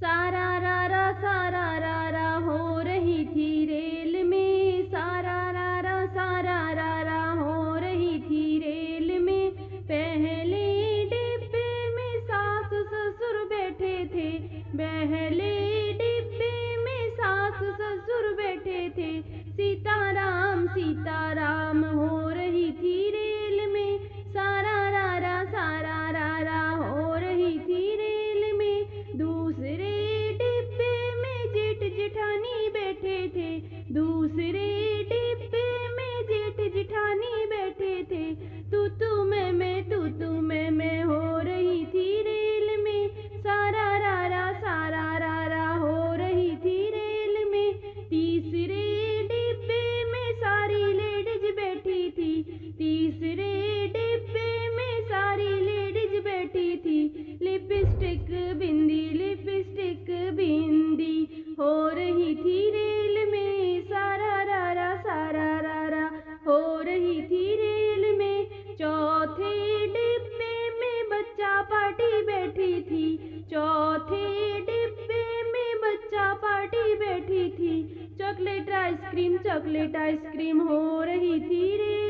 सारा रा हो रही थी रेल में, सारा रा हो रही थी रेल में। पहले डिब्बे में सास ससुर बैठे थे, पहले डिब्बे में सास ससुर बैठे थे। सीताराम सीताराम हो रही थी रेल में, सारा रा हो रही थी रेल में। दूसरे डिब्बे में जेठ जेठानी बैठे थे, दूसरे डिब्बे में जेठ जेठानी बैठे थे। तू मैं हो रही थी रेल में, सारा रा हो रही थी रेल में। तीसरे डिब्बे में सारी लेडीज बैठी थी, तीसरे डिब्बे में सारी लेडीज बैठी थी। लिपस्टिक बिंदी हो रही थी रेल में, सारा रा हो रही थी रेल में। चौथे डिब्बे में बच्चा पार्टी बैठी थी, चौथे डिब्बे में बच्चा पार्टी बैठी थी। चॉकलेट आइसक्रीम हो रही थी रेल